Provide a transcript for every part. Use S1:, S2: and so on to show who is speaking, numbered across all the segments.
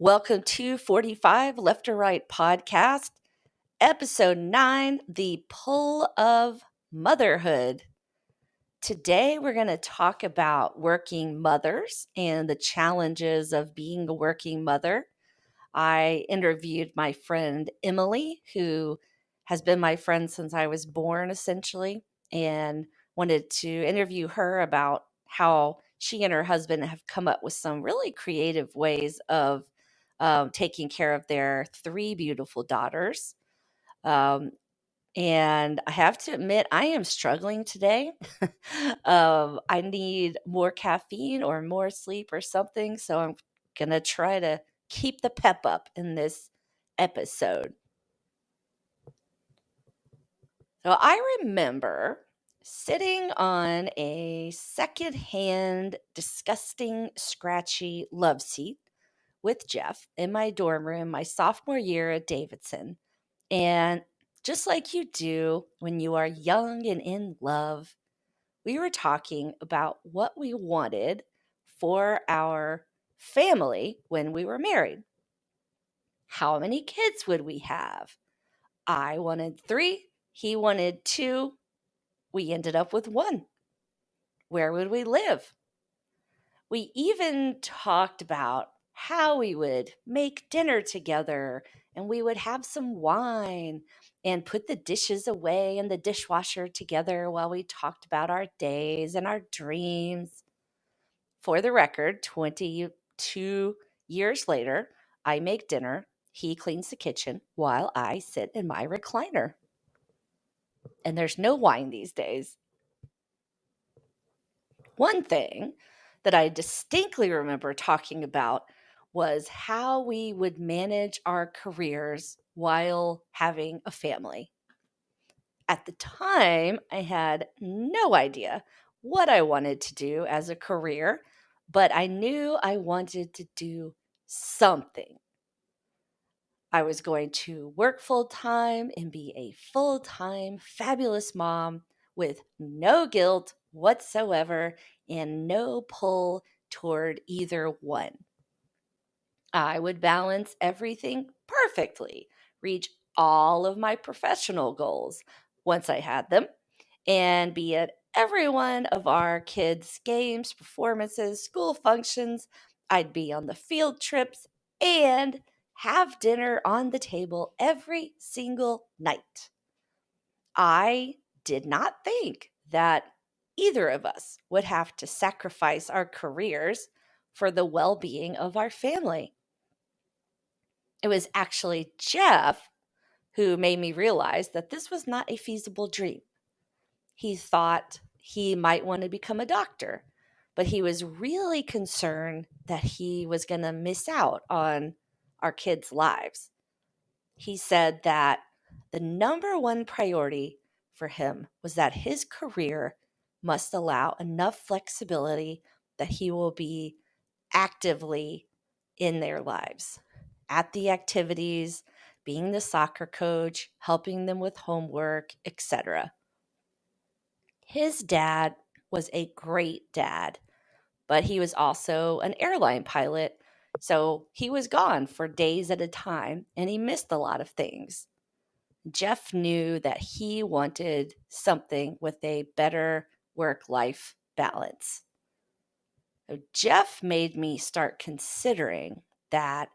S1: Welcome to 45 Left or Right podcast, episode 9, The Pull of Motherhood. Today, we're going to talk about working mothers and the challenges of being a working mother. I interviewed my friend Emily, who has been my friend since I was born, essentially, and wanted to interview her about how she and her husband have come up with some really creative ways of taking care of their 3 beautiful daughters. Um, and I have to admit, I am struggling today. I need more caffeine or more sleep or something. So I'm going to try to keep the pep up in this episode. So I remember sitting on a secondhand, disgusting, scratchy love seat with Jeff in my dorm room my sophomore year at Davidson. And just like you do when you are young and in love, we were talking about what we wanted for our family when we were married. How many kids would we have? I wanted 3, he wanted 2. We ended up with 1. Where would we live? We even talked about how we would make dinner together and we would have some wine and put the dishes away in the dishwasher together while we talked about our days and our dreams. For the record, 22 years later, I make dinner, he cleans the kitchen while I sit in my recliner. And there's no wine these days. One thing that I distinctly remember talking about was how we would manage our careers while having a family. At the time, I had no idea what I wanted to do as a career, but I knew I wanted to do something. I was going to work full time and be a full time, fabulous mom with no guilt whatsoever and no pull toward either one. I would balance everything perfectly, reach all of my professional goals once I had them, and be at every one of our kids' games, performances, school functions. I'd be on the field trips and have dinner on the table every single night. I did not think that either of us would have to sacrifice our careers for the well being of our family. It was actually Jeff who made me realize that this was not a feasible dream. He thought he might want to become a doctor, but he was really concerned that he was going to miss out on our kids' lives. He said that the number one priority for him was that his career must allow enough flexibility that he will be actively in their lives, at the activities, being the soccer coach, helping them with homework, etc. His dad was a great dad, but he was also an airline pilot. So he was gone for days at a time and he missed a lot of things. Jeff knew that he wanted something with a better work life balance. So Jeff made me start considering that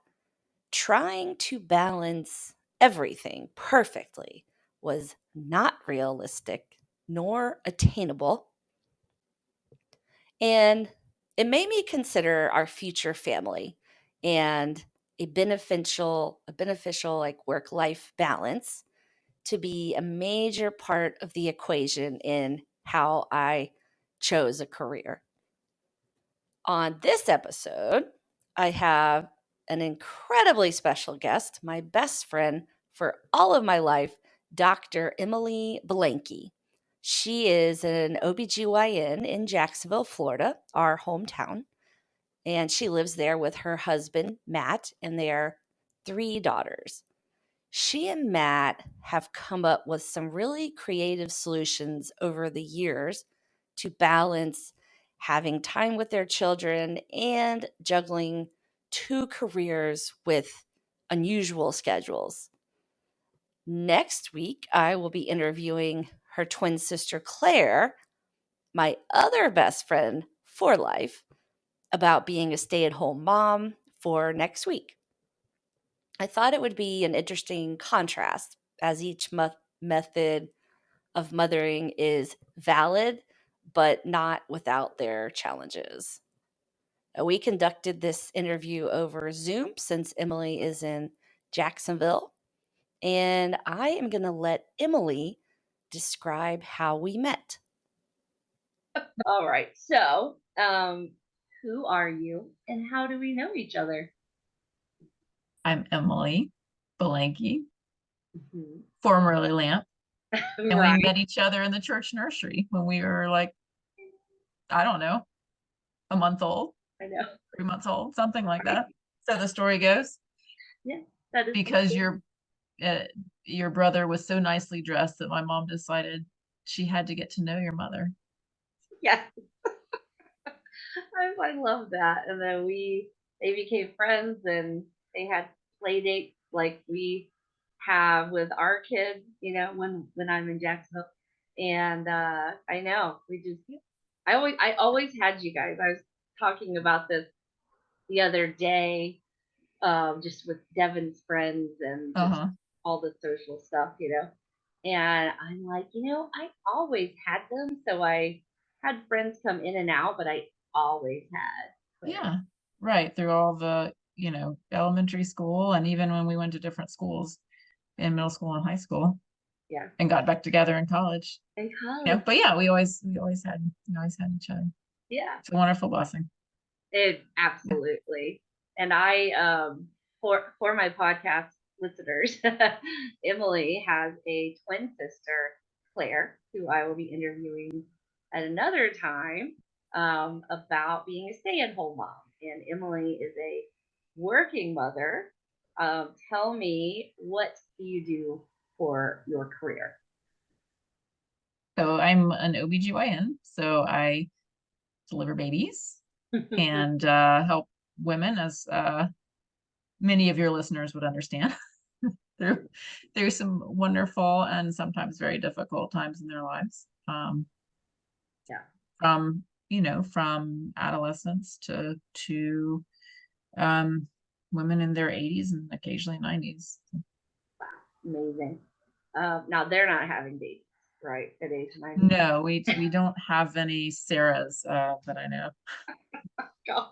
S1: trying to balance everything perfectly was not realistic nor attainable. And it made me consider our future family and a beneficial like work-life balance to be a major part of the equation in how I chose a career. On this episode, I have an incredibly special guest, my best friend for all of my life, Dr. Emily Balanky. She is an OB-GYN in Jacksonville, Florida, our hometown, and she lives there with her husband, Matt, and their 3 daughters. She and Matt have come up with some really creative solutions over the years to balance having time with their children and juggling two careers with unusual schedules. Next week, I will be interviewing her twin sister, Claire, my other best friend for life, about being a stay at home mom for next week. I thought it would be an interesting contrast as each method of mothering is valid, but not without their challenges. We conducted this interview over Zoom since Emily is in Jacksonville, and I am going to let Emily describe how we met.
S2: All right. So, who are you and how do we know each other?
S3: I'm Emily Balanky,
S2: Mhm.
S3: formerly Lamp, and we
S2: Right.
S3: met each other in the church nursery when we were like, I don't know, a month old,
S2: I know.
S3: 3 months old, something like
S2: Right.
S3: that. So the story goes,
S2: Yeah, that is the
S3: because
S2: story.
S3: uh, your brother was so nicely dressed that my mom decided she had to get to know your mother.
S2: Yeah, I love that. And then they became friends and they had play dates like we have with our kids, when I'm in Jacksonville. And I know I always had you guys. I was talking about this the other day, just with Devin's friends and just
S3: Uh-huh.
S2: all the social stuff. And I'm like, I always had them. So I had friends come in and out, but I always had Claire.
S3: Yeah, right. Through all the, elementary school, and even when we went to different schools in middle school and high school
S2: Yeah.
S3: and got back together in college.
S2: In
S3: Yeah,
S2: college.
S3: but yeah, we always had each other.
S2: Yeah.
S3: It's a wonderful blessing.
S2: It
S3: Yeah.
S2: absolutely. And I for my podcast listeners, Emily has a twin sister, Claire, who I will be interviewing at another time, about being a stay-at-home mom. And Emily is a working mother. Tell me, what do you do for your career?
S3: So I'm an OB-GYN, so I deliver babies and help women, as many of your listeners would understand, through through some wonderful and sometimes very difficult times in their lives.
S2: Yeah,
S3: From adolescence to um, women in their 80s and occasionally 90s.
S2: amazing. Now they're not having babies, right? At age 90.
S3: No, we don't have any Sarahs that I know.
S2: God,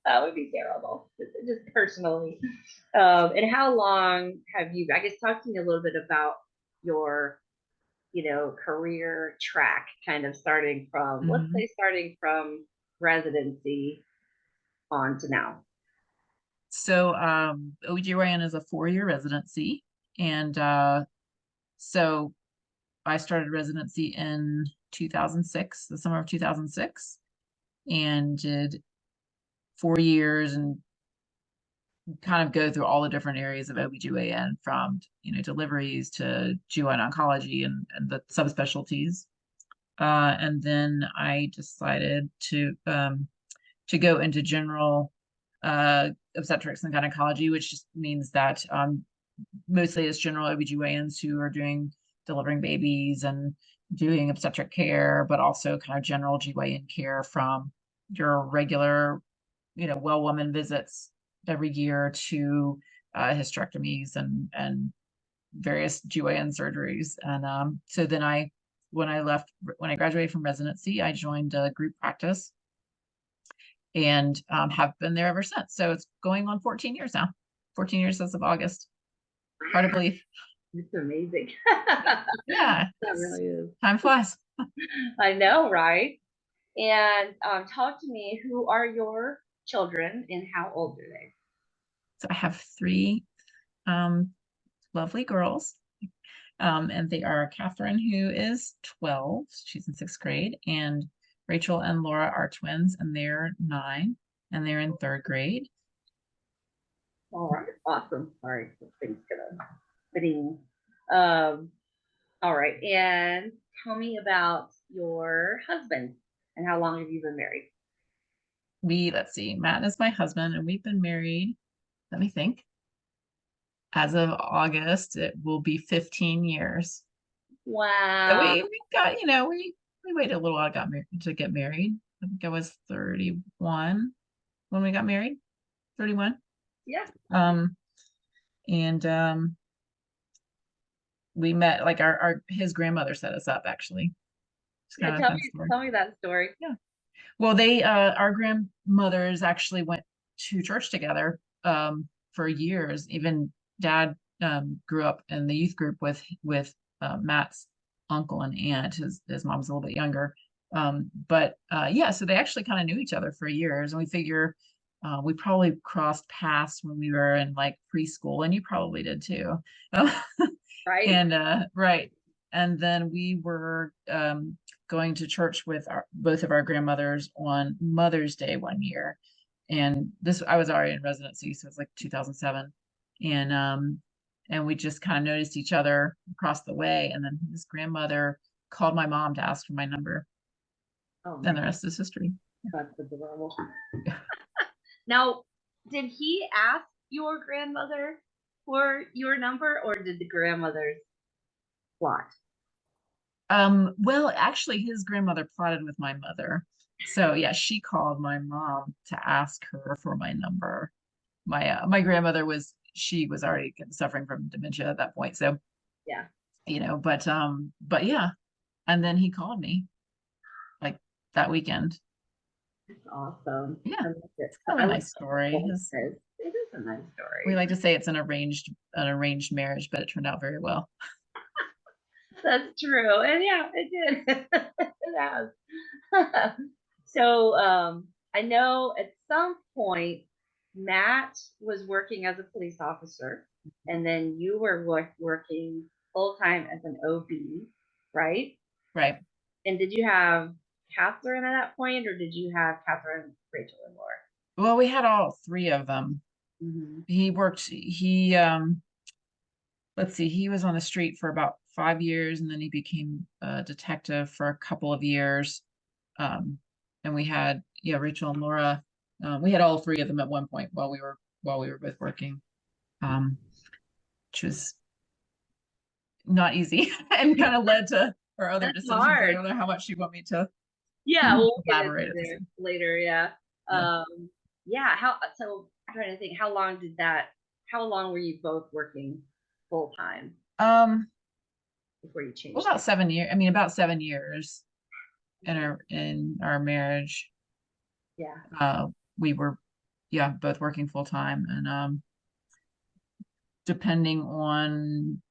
S2: that would be terrible, just personally. And how long have you, I guess, talk to me a little bit about your, career track, kind of let's
S3: Mhm.
S2: say, starting from residency on to now.
S3: So OB-GYN is a 4-year residency. And so I started residency in 2006, the summer of 2006, and did 4 years and kind of go through all the different areas of OB-GYN, from, deliveries to GYN oncology and the subspecialties. And then I decided to go into general obstetrics and gynecology, which just means that mostly it's general OB-GYNs who are delivering babies and doing obstetric care, but also kind of general GYN care, from your regular, well woman visits every year to hysterectomies and various GYN surgeries. And so then when I graduated from residency, I joined a group practice and have been there ever since. So it's going on 14 years now. 14 years as of August. Hard to believe.
S2: It's amazing.
S3: Yeah,
S2: That really is.
S3: time flies.
S2: I know, right? And talk to me, who are your children and how old are they?
S3: So I have three um, lovely girls, and they are Catherine, who is 12. She's in 6th grade, and Rachel and Laura are twins, and they're 9, and they're in 3rd grade.
S2: All right, awesome. Sorry, this thing's gonna fitting. Um, all right, and tell me about your husband and how long have you been married?
S3: let's see, Matt is my husband, and we've been married, let me think. As of August, it will be 15 years. So
S2: Wow.
S3: we got, we waited a little while to get married. I think I was 31 when we got married. 31.
S2: Yeah.
S3: And we met, like, his grandmother set us up, actually. It's
S2: Yeah.
S3: kind of a fun story.
S2: Tell me that story.
S3: Yeah. Well, our grandmothers actually went to church together for years. Even Dad grew up in the youth group with Matt's uncle and aunt. His mom's a little bit younger. But yeah, so they actually kind of knew each other for years, and we figure we probably crossed paths when we were in like preschool, and you probably did too.
S2: Right.
S3: And right. And then we were going to church with both of our grandmothers on Mother's Day one year. And I was already in residency, so it was like 2007. And we just kind of noticed each other across the way. And then his grandmother called my mom to ask for my number.
S2: Oh,
S3: And the rest is history.
S2: that's adorable. Now, did he ask your grandmother for your number, or did the grandmothers plot?
S3: Well, actually, his grandmother plotted with my mother. So yeah, she called my mom to ask her for my number. My grandmother was already suffering from dementia at that point. So
S2: Yeah.
S3: but yeah. And then he called me like that weekend.
S2: That's awesome.
S3: Yeah.
S2: I love it.
S3: It's kind of a nice story.
S2: It is a nice story.
S3: We like to say it's an arranged marriage, but it turned out very well.
S2: That's true. And yeah, it did. It has. So I know at some point Matt was working as a police officer, and then you were working full time as an OB, right?
S3: Right.
S2: And did you have Catherine at that point, or did you have Catherine, Rachel, and Laura?
S3: Well, we had all three of them.
S2: Mm-hmm.
S3: Let's see, he was on the street for about 5 years, and then he became a detective for a couple of years. And we had, Rachel and Laura. We had all three of them at one point while we were both working, which was not easy and kind of led to our other
S2: That's
S3: decisions.
S2: hard.
S3: I don't know how much you want me to
S2: we'll
S3: elaborate
S2: get into
S3: at this.
S2: later. Yeah.
S3: Yeah.
S2: So I'm trying to think, how long were you both working full time before you changed?
S3: Well, about 7 years. I mean, about 7 years in our marriage.
S2: Yeah.
S3: We were, both working full time, and depending on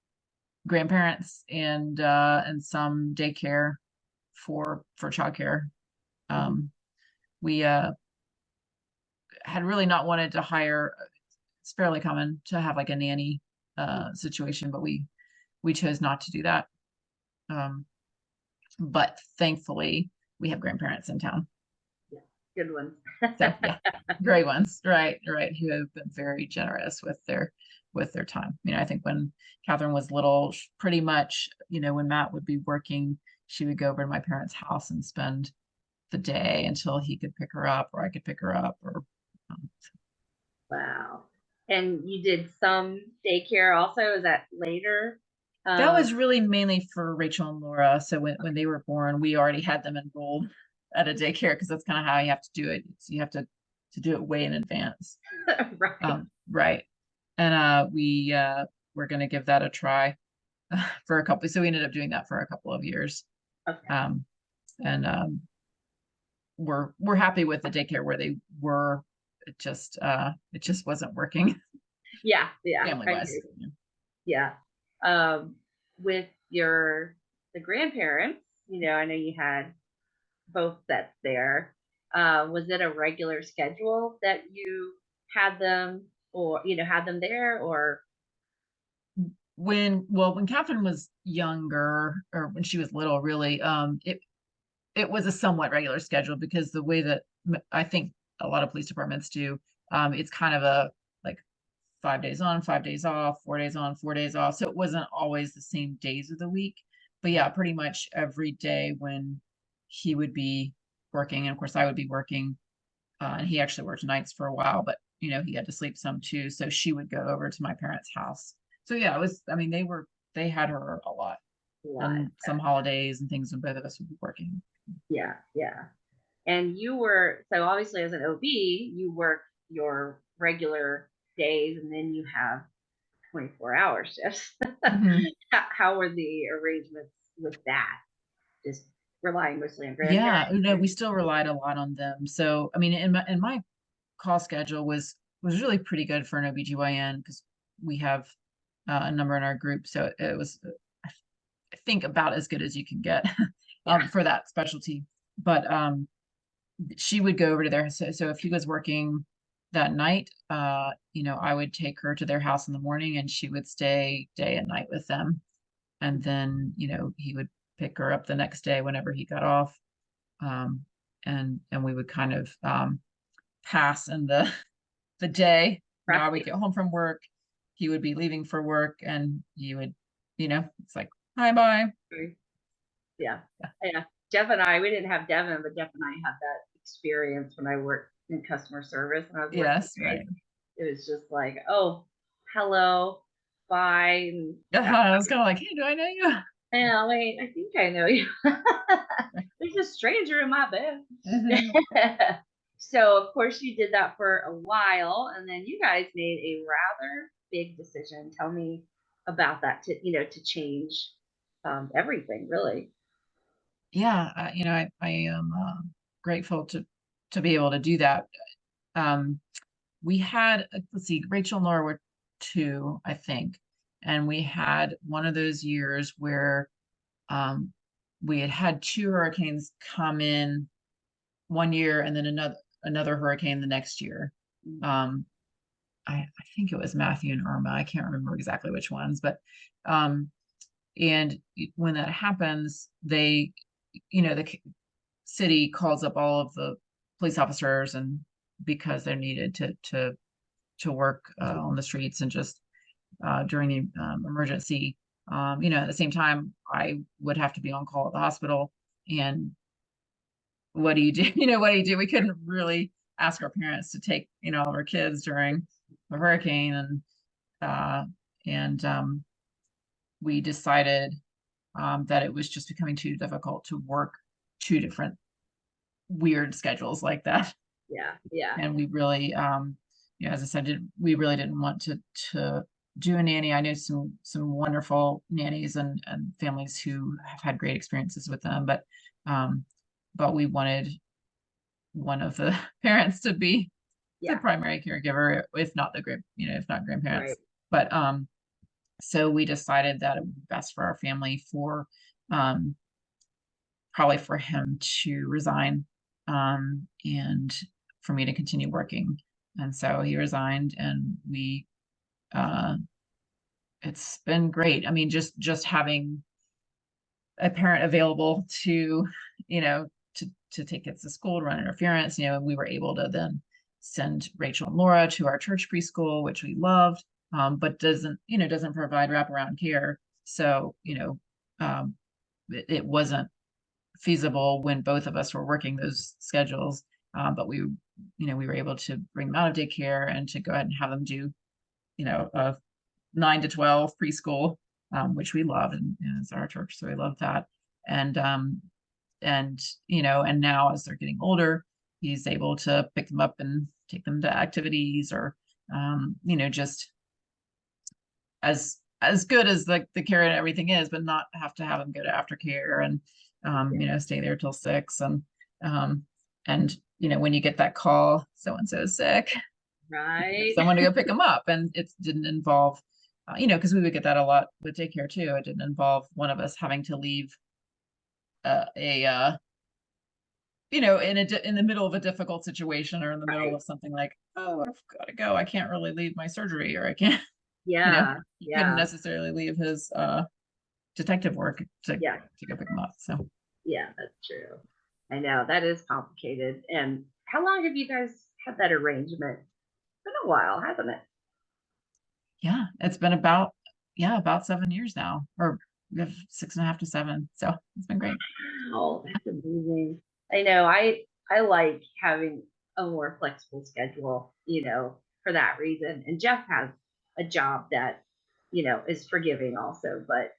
S3: grandparents and some daycare for childcare. We had really not wanted to hire. It's fairly common to have like a nanny situation, but we chose not to do that. But thankfully, we have grandparents in town.
S2: Yeah, good ones.
S3: So yeah, great ones, right, who have been very generous with their time. I think when Catherine was little, pretty much, when Matt would be working, she would go over to my parents' house and spend the day until he could pick her up, or I could pick her up, or.
S2: Wow. And you did some daycare also? Is that later?
S3: That was really mainly for Rachel and Laura. So when they were born, we already had them enrolled at a daycare, because that's kind of how you have to do it. So you have to do it way in advance.
S2: Right.
S3: Right. And we were going to give that a try for a couple. So we ended up doing that for a couple of years.
S2: Okay.
S3: And we're happy with the daycare where they were. It just wasn't working.
S2: Yeah.
S3: Family wise.
S2: Yeah. With the grandparents, I know you had both sets there. Was it a regular schedule that you had them, or had them there, or?
S3: When Catherine was younger, or when she was little, really, it was a somewhat regular schedule, because the way that I think a lot of police departments do, it's kind of a like 5 days on, 5 days off, 4 days on, 4 days off. So it wasn't always the same days of the week, but yeah, pretty much every day when he would be working, and of course I would be working, and he actually worked nights for a while, but he had to sleep some too. So she would go over to my parents' house. So yeah, it was, I mean, they had her a lot,
S2: Live.
S3: and some holidays and things when both of us would be working.
S2: Yeah, yeah. And you were, so obviously as an OB, you work your regular days and then you have 24-hour shifts.
S3: Mhm.
S2: How were the arrangements with that? Just relying mostly on
S3: Yeah,
S2: grandparents?
S3: we still relied a lot on them. So, I mean, in my call schedule was really pretty good for an OB-GYN because we have a number in our group. So it was, I think, about as good as you can get
S2: Yeah.
S3: for that specialty. But she would go over to their, so if he was working that night, I would take her to their house in the morning and she would stay day and night with them. And then, he would pick her up the next day whenever he got off. And we would kind of pass in the day. I would
S2: Right.
S3: get home from work, he would be leaving for work, and he would, it's like, hi, bye.
S2: Yeah. Yeah. Jeff and I, we didn't have Devin, but Jeff and I had that experience when I worked in customer service and I was working.
S3: Yes, right.
S2: It was just like, oh, hello, bye. And
S3: I was kind of like, hey, do I know you?
S2: yeah, wait, I think I know you. There's a stranger in my bed.
S3: Mhm.
S2: So of course you did that for a while, and then you guys made a rather big decision. Tell me about that to change everything, really.
S3: Yeah, I am grateful to be able to do that. We had, let's see, Rachel and Laura were two, I think, and we had one of those years where um, we had two hurricanes come in one year and then another hurricane the next year. Um, I think it was Matthew and Irma. I can't remember exactly which ones, but and when that happens, the city calls up all of the police officers, and because they're needed to work on the streets and just during the emergency. At the same time, I would have to be on call at the hospital. And what do you do? What do you do? We couldn't really ask our parents to take, all of our kids during the hurricane. And we decided that it was just becoming too difficult to work two different weird schedules like that.
S2: Yeah, yeah,
S3: And we really, as I said, we really didn't want to do a nanny. I know some wonderful nannies and families who have had great experiences with them, but we wanted one of the parents to be the
S2: yeah.
S3: primary caregiver, if not if not grandparents.
S2: Right.
S3: But so we decided that it would be best for our family um, probably for him to resign, and for me to continue working. And so he resigned, and uh, it's been great. I mean, just having a parent available to, to take kids to school, to run interference, and we were able to then send Rachel and Laura to our church preschool, which we loved, but doesn't provide wraparound care. So, it wasn't feasible when both of us were working those schedules. But we were able to bring them out of daycare and to go ahead and have them do, a 9 to 12 preschool, which we love, and it's our church, so we love that. And now as they're getting older, he's able to pick them up and take them to activities, or just as good as the care and everything is, but not have to have them go to aftercare and stay there till 6. And when you get that call, so and so is sick,
S2: Right.
S3: someone to go pick them up, and it didn't involve, because we would get that a lot with daycare too. It didn't involve one of us having to leave in the middle of a difficult situation, or in the middle
S2: Right.
S3: of something like, oh, I've got to go, I can't really leave my surgery, or I can't,
S2: Yeah.
S3: he couldn't
S2: Yeah.
S3: necessarily leave his detective work
S2: Yeah.
S3: to go pick them up. So
S2: Yeah, that's true. I know that is complicated. And how long have you guys had that arrangement? It's been a while, hasn't it?
S3: yeah, it's been about 7 years now, or we have 6.5 to 7. So it's been great.
S2: Wow, that's amazing. I know. I like having a more flexible schedule, for that reason. And Jeff has a job that, is forgiving also, but,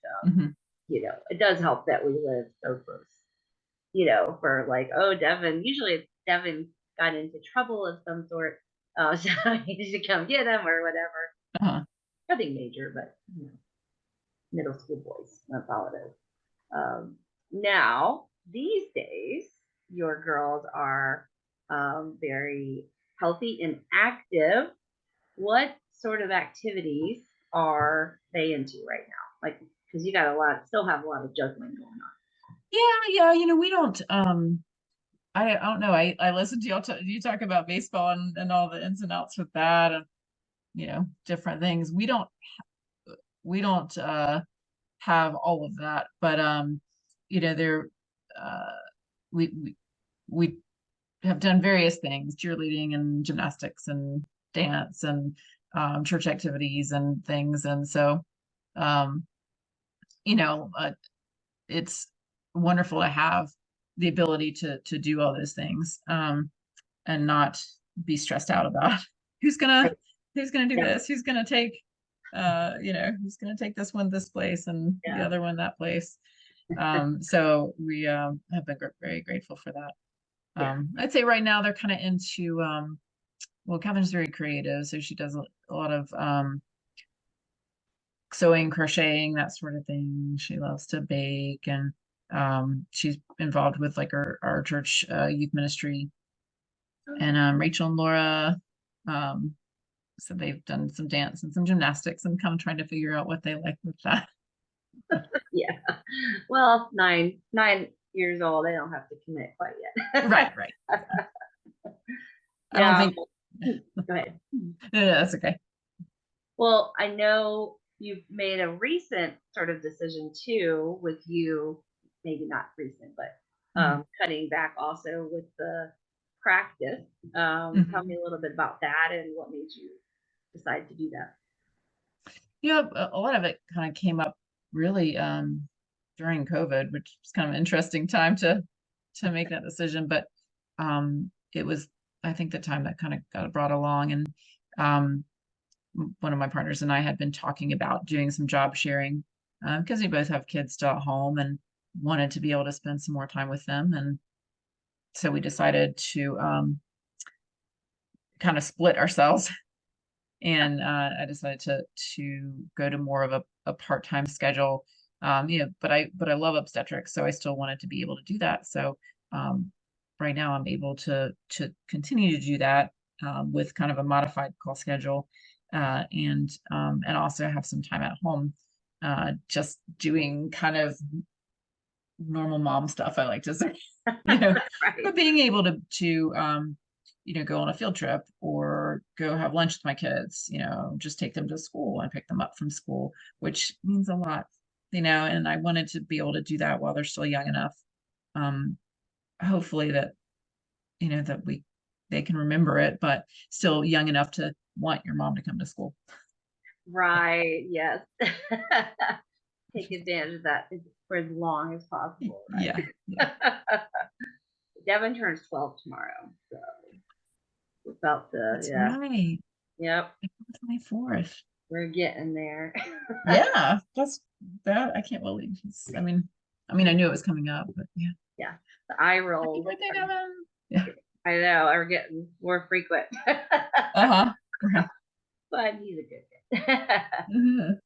S2: it does help that we live so close, for like, oh, Devin, usually if Devin got into trouble of some sort, so he needs to come get him or whatever. Nothing major, but, middle school boys, that's all it is. Now, these days, your girls are very healthy and active. What sort of activities are they into right now? Like, because you still have a lot of juggling going on.
S3: Yeah, we don't, I don't know. I listened to you talk about baseball and all the ins and outs with that and, different things. We don't have all of that, but, there, we have done various things, cheerleading and gymnastics and dance and church activities and things. And so, um, it's wonderful to have the ability to do all those things and not be stressed out about who's gonna do this, who's gonna take who's gonna take this one this place and the other one that place. So we have been very grateful for that. I'd say right now they're kind of into well, Catherine's very creative, so she does a lot of sewing, crocheting, that sort of thing. She loves to bake, and she's involved with like our church youth ministry. And Rachel and Laura, so they've done some dance and some gymnastics and kind of trying to figure out what they like with that.
S2: Yeah. Well, 9 years old, they don't have to commit quite yet.
S3: Right. I don't think.
S2: Go ahead.
S3: No, that's okay.
S2: Well, I know you've made a recent sort of decision too with you, maybe not recent, but cutting back also with the practice. Tell me a little bit about that and what made you decide to do that.
S3: Yeah, a lot of it kind of came up really during COVID, which was kind of an interesting time to make that decision. But it was, I think, the time that kind of got brought along. And one of my partners and I had been talking about doing some job sharing because we both have kids still at home and wanted to be able to spend some more time with them. And so we decided to kind of split ourselves. And I decided to go to more of a part-time schedule. But I love obstetrics, so I still wanted to be able to do that. So right now I'm able to continue to do that with kind of a modified call schedule, and also have some time at home, just doing kind of normal mom stuff, I like to say,
S2: Right.
S3: But being able to go on a field trip or go have lunch with my kids, just take them to school and pick them up from school, which means a lot, and I wanted to be able to do that while they're still young enough. Hopefully that, that they can remember it, but still young enough to want your mom to come to school.
S2: Right. Yes. Take advantage of that for as long as possible. Right?
S3: Yeah.
S2: Devin turns 12 tomorrow, so we're about to.
S3: That's right.
S2: Yep.
S3: April 24th.
S2: We're getting there.
S3: Yeah, that's that. I can't believe it's. I mean, I knew it was coming up, but yeah.
S2: Yeah, the eye roll.
S3: Happy birthday, Devin. Yeah.
S2: I know. Are getting more frequent.
S3: Right.
S2: But he's a good kid.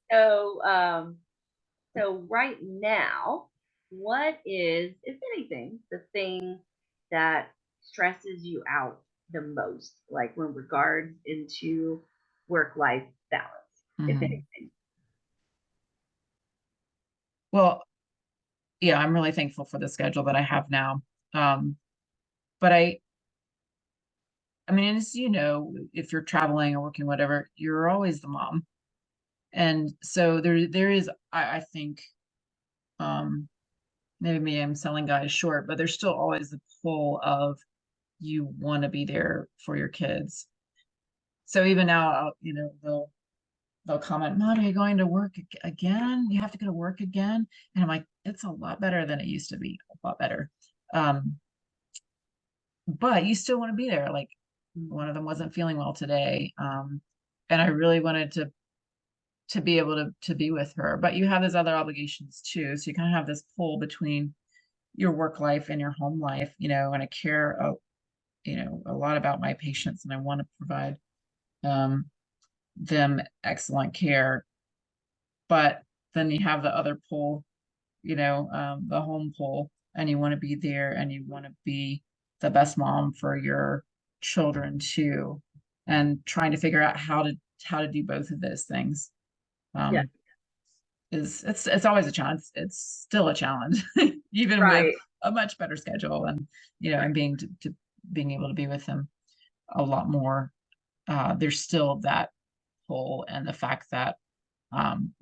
S2: So right now, what is, if anything, the thing that stresses you out the most, like when regards into work-life balance, if anything?
S3: Well, yeah, I'm really thankful for the schedule that I have now. But as if you're traveling or working, whatever, you're always the mom. And so there is, I think, maybe I'm selling guys short, but there's still always the pull of you want to be there for your kids. So even now, they'll comment, "Mom, are you going to work again? You have to go to work again?" And I'm like, it's a lot better than it used to be, a lot better. but you still want to be there. Like one of them wasn't feeling well today. And I really wanted to be able to be with her, but you have those other obligations too. So you kind of have this pull between your work life and your home life, and I care, a lot about my patients, and I want to provide um, them excellent care. But then you have the other pull, the home pull, and you want to be there, and you want to be the best mom for your children too, and trying to figure out how to do both of those things.
S2: Yeah.
S3: Um, it's always a challenge. It's still a challenge, even with
S2: Right.
S3: a much better schedule, and
S2: Right.
S3: and being able to be with them a lot more. There's still that pull, and the fact that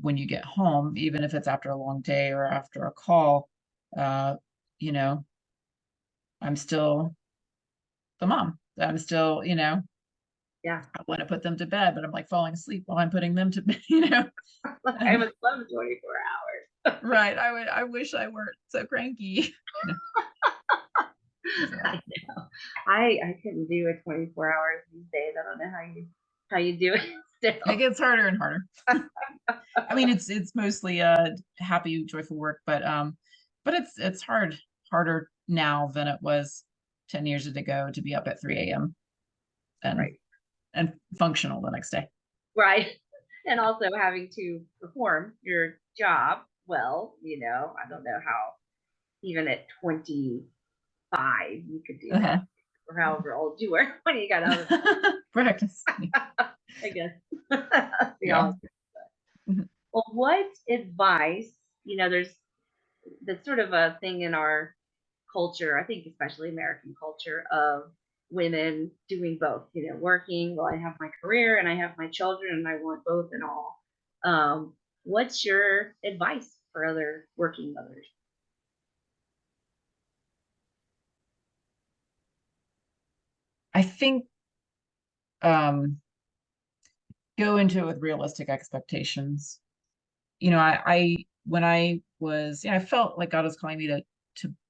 S3: when you get home, even if it's after a long day or after a call, uh, you know, I'm still the mom. I'm still,
S2: Yeah.
S3: I want to put them to bed, but I'm like falling asleep while I'm putting them to bed,
S2: I
S3: and
S2: would love 24 hours.
S3: right. I wish I weren't so cranky.
S2: I
S3: So
S2: know. I couldn't do it 24 hours these days. I don't know how you do it
S3: it
S2: still.
S3: gets harder and harder. I mean, it's mostly happy, joyful work, but it's harder now than it was 10 years ago to be up at 3 a.m. and
S2: Right.
S3: and functional the next day.
S2: Right. And also having to perform your job well, I don't know how even at 25 you could do
S3: Uh-huh.
S2: that, or however old you were when you got out of
S3: Practice.
S2: I guess. Be
S3: Yeah.
S2: honest. Well, what advice, there's that's sort of a thing in our culture, I think especially American culture, of women doing both, working, well, I have my career and I have my children and I want both and all. What's your advice for other working mothers?
S3: I think go into it with realistic expectations. I when I was, I felt like God was calling me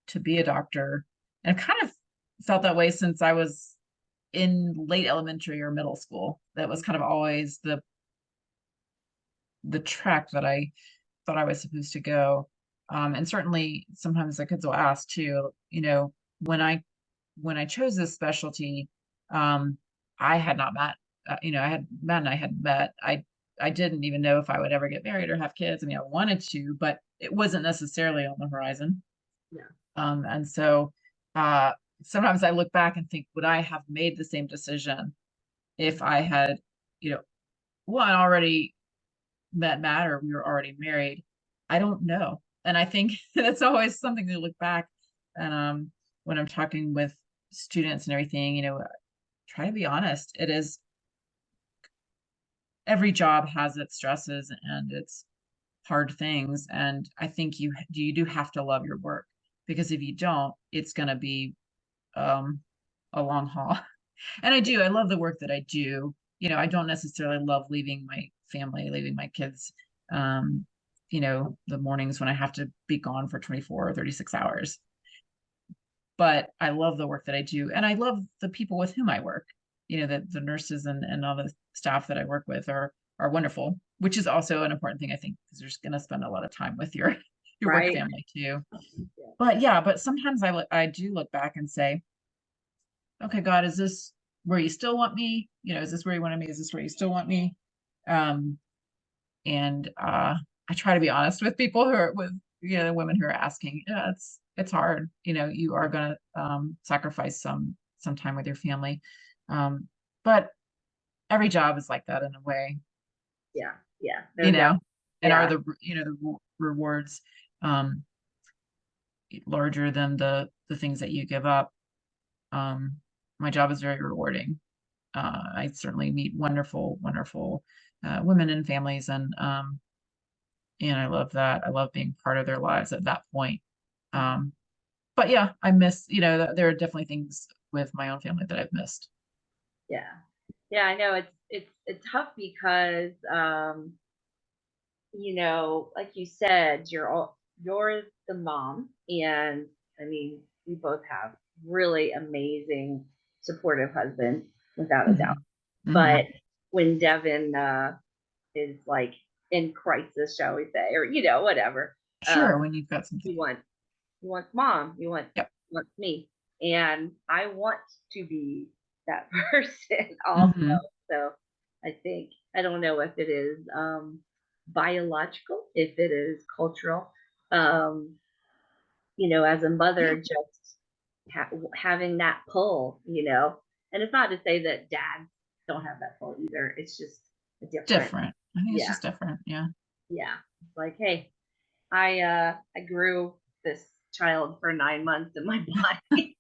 S3: to be a doctor, and I kind of felt that way since I was in late elementary or middle school. That was kind of always the track that I thought I was supposed to go. And certainly sometimes the kids will ask too, when I chose this specialty, um, I had not met, I had met and I had met. I didn't even know if I would ever get married or have kids. I mean, I wanted to, but it wasn't necessarily on the horizon.
S2: Yeah.
S3: And so uh, sometimes I look back and think, would I have made the same decision if I had, you know, one already met Matt or we were already married? I don't know. And I think that's always something to look back. And when I'm talking with students and everything, try to be honest. It is, every job has its stresses and its hard things. And I think you do have to love your work, because if you don't, it's going to be um, a long haul. And I love the work that I do. I don't necessarily love leaving my family, leaving my kids, um, the mornings when I have to be gone for 24 or 36 hours. But I love the work that I do. And I love the people with whom I work. The nurses and all the staff that I work with are wonderful, which is also an important thing, I think, because you're just going to spend a lot of time with your work
S2: Right.
S3: family too.
S2: Yeah.
S3: But sometimes I do look back and say, okay, God, is this where you still want me? Is this where you wanted me? Is this where you still want me? Um, and I try to be honest with people who are with, the women who are asking. Yeah, it's hard. You are gonna sacrifice some time with your family. But every job is like that in a way,
S2: Yeah. Yeah. No
S3: you
S2: doubt.
S3: know, and are
S2: Yeah.
S3: the rewards um larger than the things that you give up. Um, my job is very rewarding. I certainly meet wonderful, wonderful women and families, and I love that. I love being part of their lives at that point. Um, but yeah, I miss, there are definitely things with my own family that I've missed.
S2: Yeah. Yeah. I know it's tough because, like you said, you're the mom, and I mean, we both have really amazing, supportive husband, without a doubt.
S3: Mm-hmm.
S2: But when Devin is like in crisis, shall we say, or whatever,
S3: Sure, when you've got something.
S2: you want mom, you want me, and I want to be that person also. So I don't know if it is biological, if it is cultural. As a mother, just having that pull, and it's not to say that dads don't have that pull either. It's just a
S3: Different. I think it's just different. Yeah.
S2: It's like, hey, I grew this child for 9 months in my body.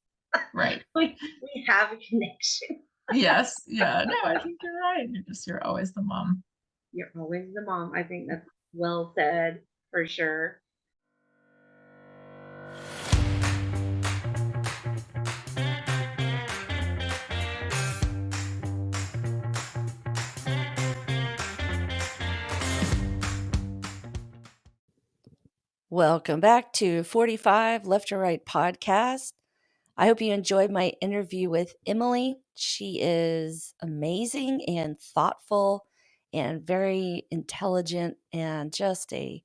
S3: Right.
S2: we have a connection.
S3: Yes. Yeah. No, I think you're right. You're always the mom.
S2: You're always the mom. I think that's well said, for sure.
S1: Welcome back to 45 Left or Right podcast. I hope you enjoyed my interview with Emily. She is amazing and thoughtful and very intelligent and just a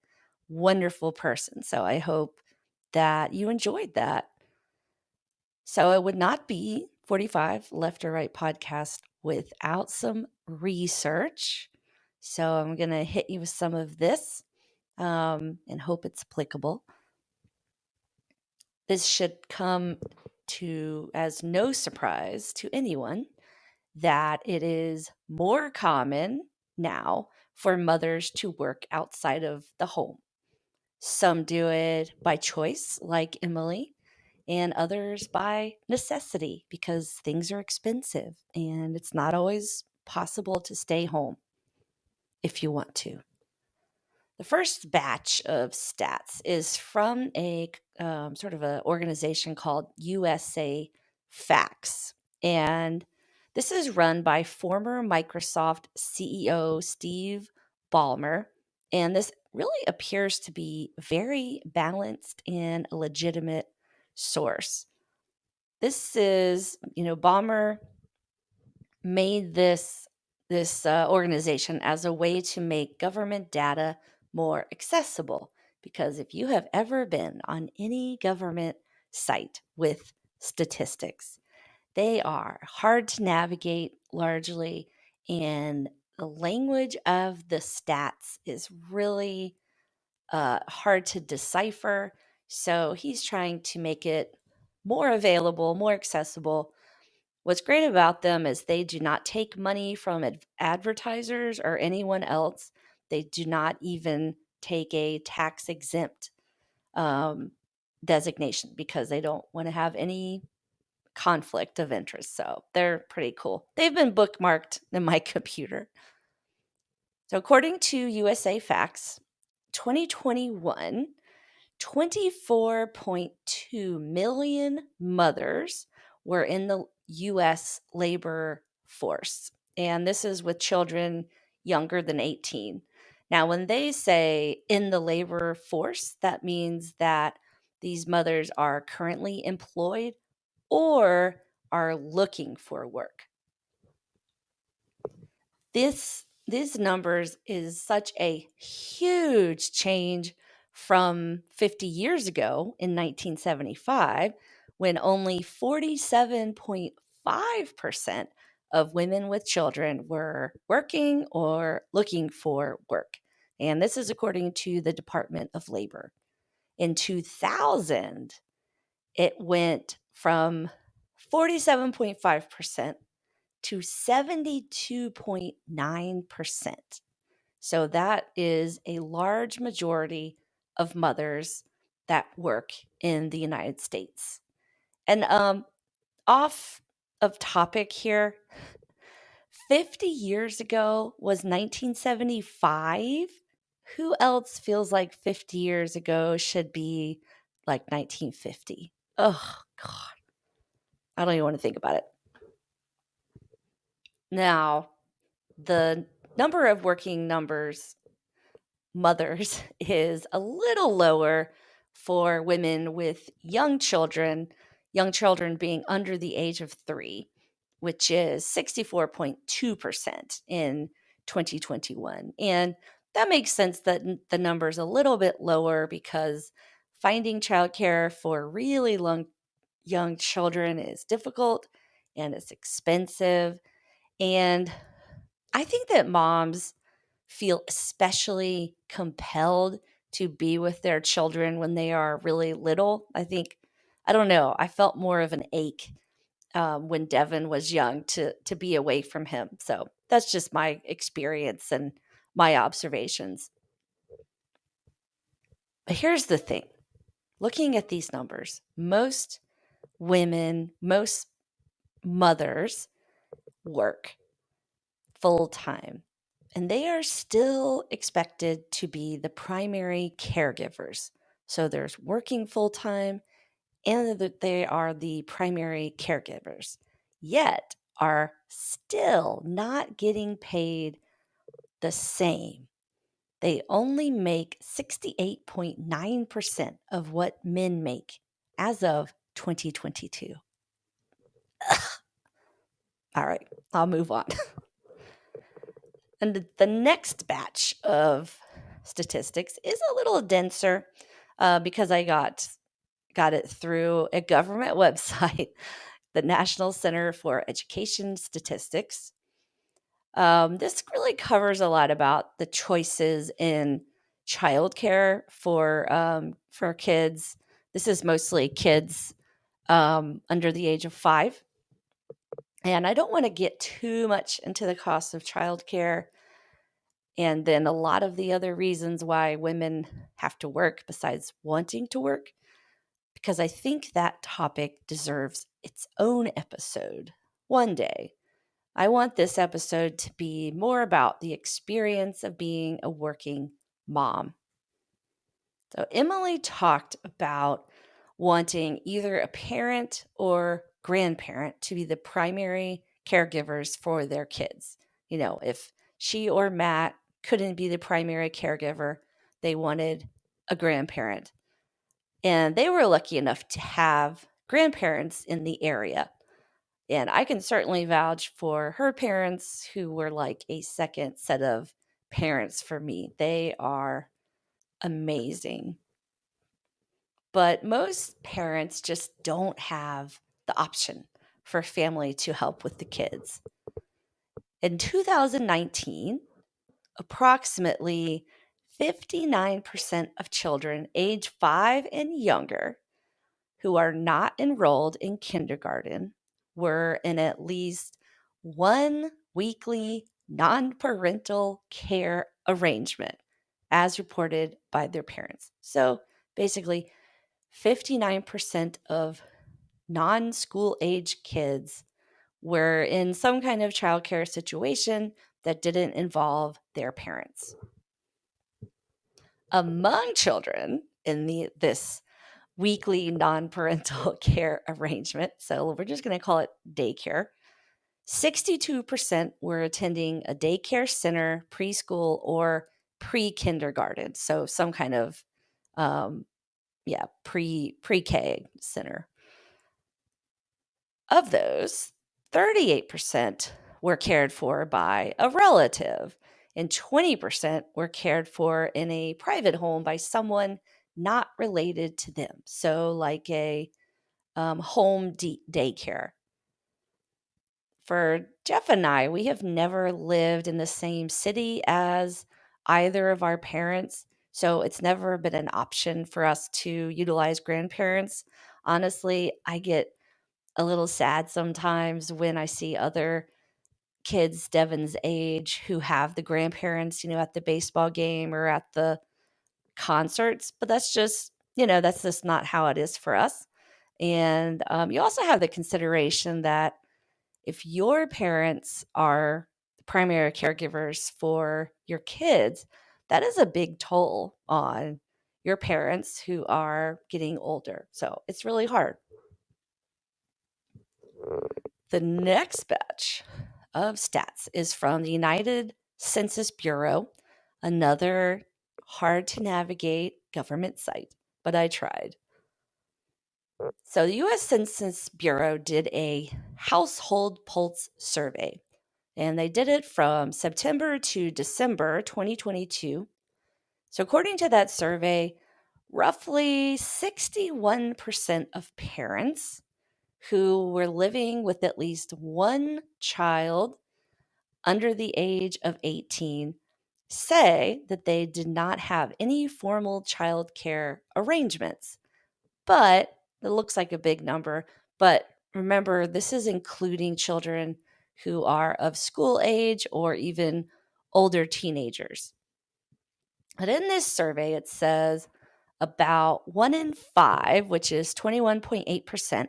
S1: wonderful person. So I hope that you enjoyed that. So it would not be 45 Left or Right podcast without some research. So I'm going to hit you with some of this and hope it's applicable. This should come to as no surprise to anyone that it is more common now for mothers to work outside of the home. Some do it by choice, like Emily, and others by necessity because things are expensive and it's not always possible to stay home if you want to. The first batch of stats is from a sort of an organization called USA Facts. And this is run by former Microsoft CEO Steve Ballmer. And this really appears to be very balanced and a legitimate source. This is, Ballmer made this organization as a way to make government data more accessible. Because if you have ever been on any government site with statistics, they are hard to navigate largely, and the language of the stats is really hard to decipher. So he's trying to make it more available, more accessible. What's great about them is they do not take money from advertisers or anyone else. They do not even take a tax exempt designation because they don't want to have any conflict of interest. So they're pretty cool. They've been bookmarked in my computer. So according to USA Facts, 2021, 24.2 million mothers were in the U.S. labor force. And this is with children younger than 18. Now, when they say in the labor force, that means that these mothers are currently employed or are looking for work. These numbers is such a huge change from 50 years ago in 1975, when only 47.5% of women with children were working or looking for work. And this is according to the Department of Labor. In 2000, it went from 47.5% to 72.9%. So that is a large majority of mothers that work in the United States. And off of topic here, 50 years ago was 1975. Who else feels like 50 years ago should be like 1950? Oh, God. I don't even want to think about it. Now, the number of working mothers is a little lower for women with young children. young children being under the age of 3, which is 64.2% in 2021. And that makes sense that the number is a little bit lower because finding childcare for really young children is difficult and it's expensive. And I think that moms feel especially compelled to be with their children when they are really little. I don't know, I felt more of an ache when Devin was young to be away from him. So that's just my experience and my observations. But here's the thing, looking at these numbers, most women, most mothers work full time, and they are still expected to be the primary caregivers. So there's working full time and that they are the primary caregivers, yet are still not getting paid the same. They only make 68.9% of what men make as of 2022. All right, I'll move on. And the next batch of statistics is a little denser because I got it through a government website, the National Center for Education Statistics. This really covers a lot about the choices in childcare for kids. This is mostly kids under the age of 5. And I don't want to get too much into the cost of childcare and then a lot of the other reasons why women have to work besides wanting to work, because I think that topic deserves its own episode one day. I want this episode to be more about the experience of being a working mom. So, Emily talked about wanting either a parent or grandparent to be the primary caregivers for their kids. If she or Matt couldn't be the primary caregiver, they wanted a grandparent. And they were lucky enough to have grandparents in the area. And I can certainly vouch for her parents, who were like a second set of parents for me. They are amazing. But most parents just don't have the option for family to help with the kids. In 2019, approximately 59% of children age 5 and younger who are not enrolled in kindergarten were in at least one weekly non-parental care arrangement as reported by their parents. So basically, 59% of non-school age kids were in some kind of childcare situation that didn't involve their parents. Among children in this weekly non-parental care arrangement, so we're just going to call it daycare, 62% were attending a daycare center, preschool, or pre-kindergarten. So some kind of pre-K center. Of those, 38% were cared for by a relative, and 20% were cared for in a private home by someone not related to them. So, like a home daycare. For Jeff and I, we have never lived in the same city as either of our parents. So, it's never been an option for us to utilize grandparents. Honestly, I get a little sad sometimes when I see other kids Devin's age who have the grandparents, at the baseball game or at the concerts, but that's just not how it is for us. And you also have the consideration that if your parents are the primary caregivers for your kids, that is a big toll on your parents who are getting older. So it's really hard. The next batch of stats is from the United Census Bureau, another hard to navigate government site, but I tried. So the US Census Bureau did a household pulse survey, and they did it from September to December 2022. So according to that survey, roughly 61% of parents who were living with at least one child under the age of 18 say that they did not have any formal childcare arrangements. But it looks like a big number. But remember, this is including children who are of school age or even older teenagers. But in this survey, it says about 1 in 5, which is 21.8%,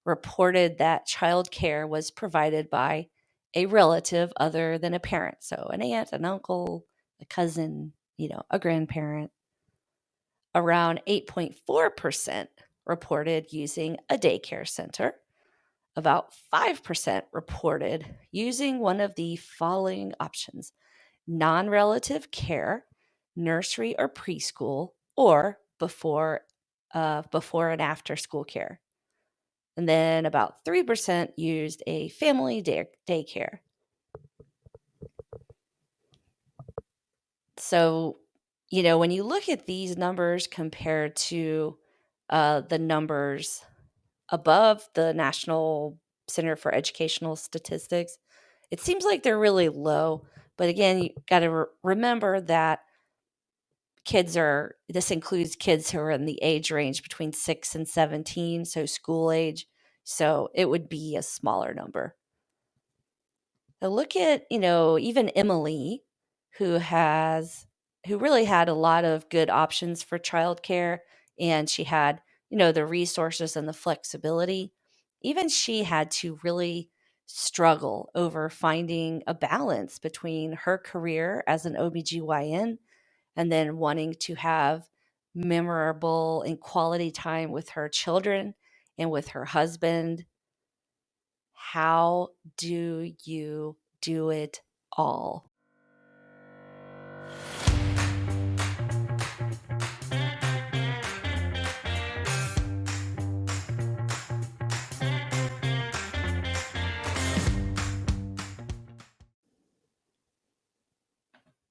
S1: reported that childcare was provided by a relative other than a parent. So an aunt, an uncle, a cousin, a grandparent. Around 8.4% reported using a daycare center. About 5% reported using one of the following options: non relative care, nursery or preschool, or before and after school care. And then about 3% used a family daycare. So, when you look at these numbers compared to the numbers above the National Center for Educational Statistics, it seems like they're really low. But again, you got to remember that this includes kids who are in the age range between 6 and 17, so school age. So it would be a smaller number. Now look at, even Emily, who really had a lot of good options for childcare, and she had, the resources and the flexibility. Even she had to really struggle over finding a balance between her career as an OB-GYN and then wanting to have memorable and quality time with her children and with her husband. How do you do it all?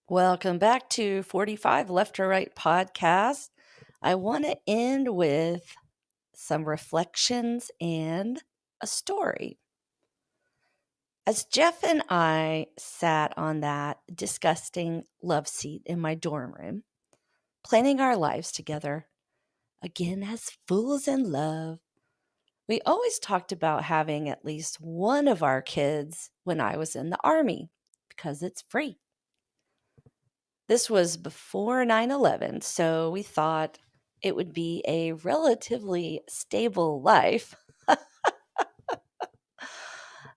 S1: Welcome back to 45 Left or Right podcast. I want to end with some reflections and a story. As Jeff and I sat on that disgusting love seat in my dorm room, planning our lives together, again as fools in love, we always talked about having at least one of our kids when I was in the Army because it's free. This was before 9/11, so we thought it would be a relatively stable life.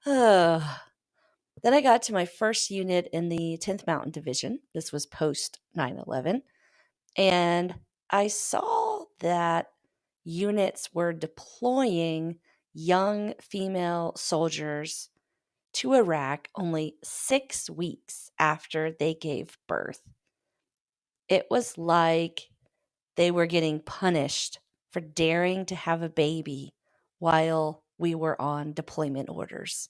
S1: Then I got to my first unit in the 10th Mountain Division. This was post 9/11. And I saw that units were deploying young female soldiers to Iraq only 6 weeks after they gave birth. It was like they were getting punished for daring to have a baby while we were on deployment orders.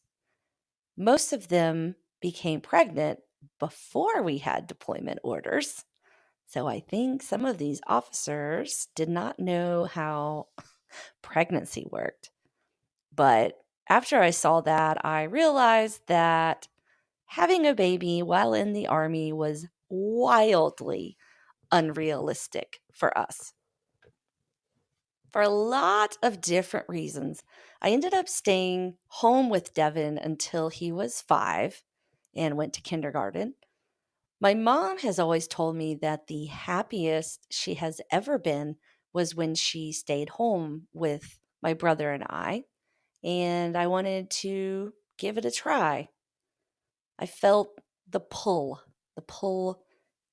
S1: Most of them became pregnant before we had deployment orders. So I think some of these officers did not know how pregnancy worked. But after I saw that, I realized that having a baby while in the Army was wildly unrealistic for us. For a lot of different reasons, I ended up staying home with Devin until he was 5 and went to kindergarten. My mom has always told me that the happiest she has ever been was when she stayed home with my brother and I wanted to give it a try. I felt the pull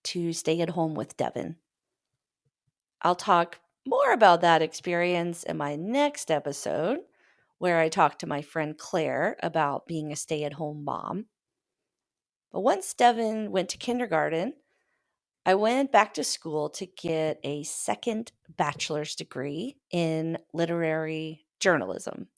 S1: to stay at home with Devin. I'll talk more about that experience in my next episode, where I talk to my friend Claire about being a stay at home mom. But once Devin went to kindergarten, I went back to school to get a second bachelor's degree in literary journalism.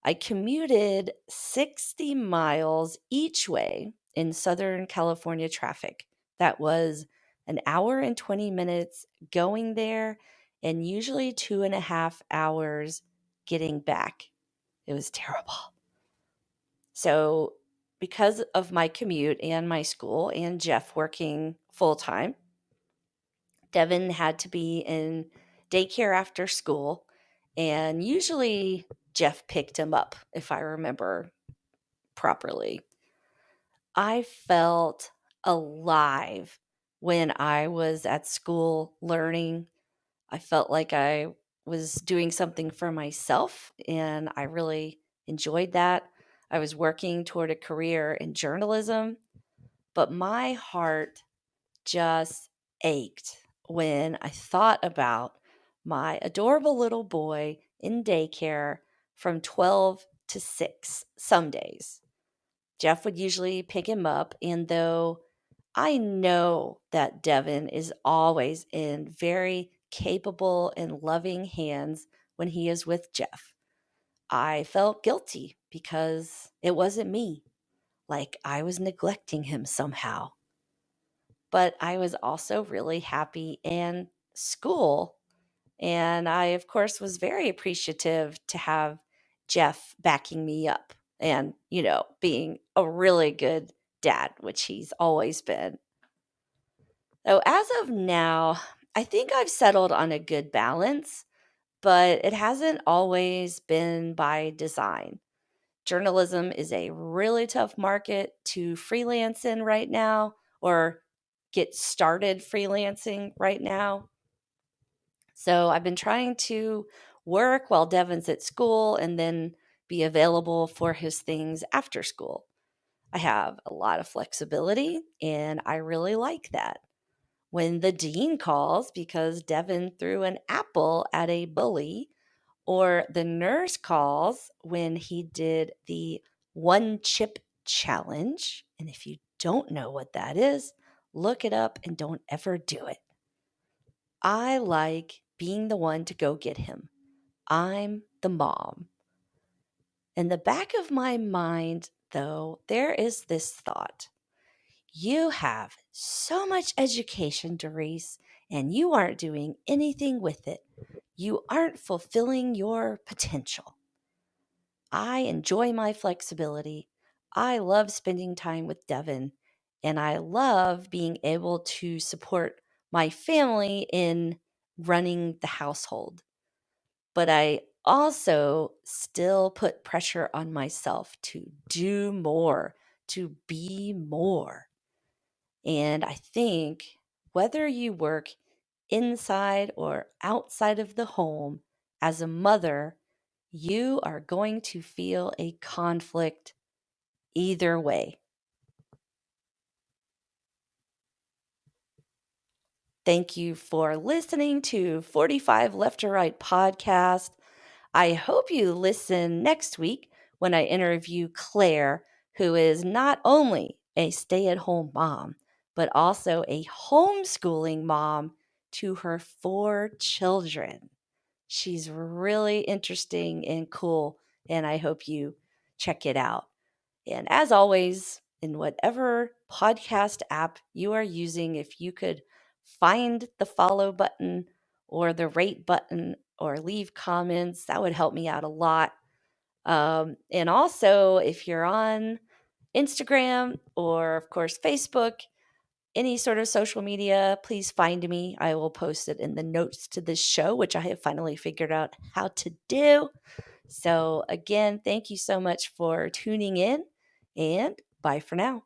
S1: I commuted 60 miles each way in Southern California traffic. That was an hour and 20 minutes going there and usually 2.5 hours getting back. It was terrible. So, because of my commute and my school and Jeff working full time, Devin had to be in daycare after school. And usually Jeff picked him up, if I remember properly. I felt alive when I was at school learning. I felt like I was doing something for myself, and I really enjoyed that. I was working toward a career in journalism, but my heart just ached when I thought about my adorable little boy in daycare from 12 to 6 some days. Jeff would usually pick him up, and though I know that Devin is always in very capable and loving hands when he is with Jeff, I felt guilty because it wasn't me, like I was neglecting him somehow. But I was also really happy in school. And I, of course, was very appreciative to have Jeff backing me up and, being a really good dad, which he's always been. So, as of now, I think I've settled on a good balance, but it hasn't always been by design. Journalism is a really tough market to freelance in right now or get started freelancing right now. So I've been trying to work while Devin's at school and then be available for his things after school. I have a lot of flexibility and I really like that. When the dean calls because Devin threw an apple at a bully, or the nurse calls when he did the one chip challenge. And if you don't know what that is, look it up and don't ever do it. I like being the one to go get him. I'm the mom. In the back of my mind, though, there is this thought. You have so much education, Darisse, and you aren't doing anything with it. You aren't fulfilling your potential. I enjoy my flexibility. I love spending time with Devin, and I love being able to support my family in running the household. But I also still put pressure on myself to do more, to be more. And I think whether you work inside or outside of the home as a mother, you are going to feel a conflict either way. Thank you for listening to 45 Left or Right podcast. I hope you listen next week when I interview Claire, who is not only a stay at home mom, but also a homeschooling mom to her 4 children. She's really interesting and cool, and I hope you check it out. And as always, in whatever podcast app you are using, if you could find the follow button or the rate button or leave comments, that would help me out a lot. And also, if you're on Instagram or, of course, Facebook, any sort of social media, please find me. I will post it in the notes to this show, which I have finally figured out how to do. So, again, thank you so much for tuning in, and bye for now.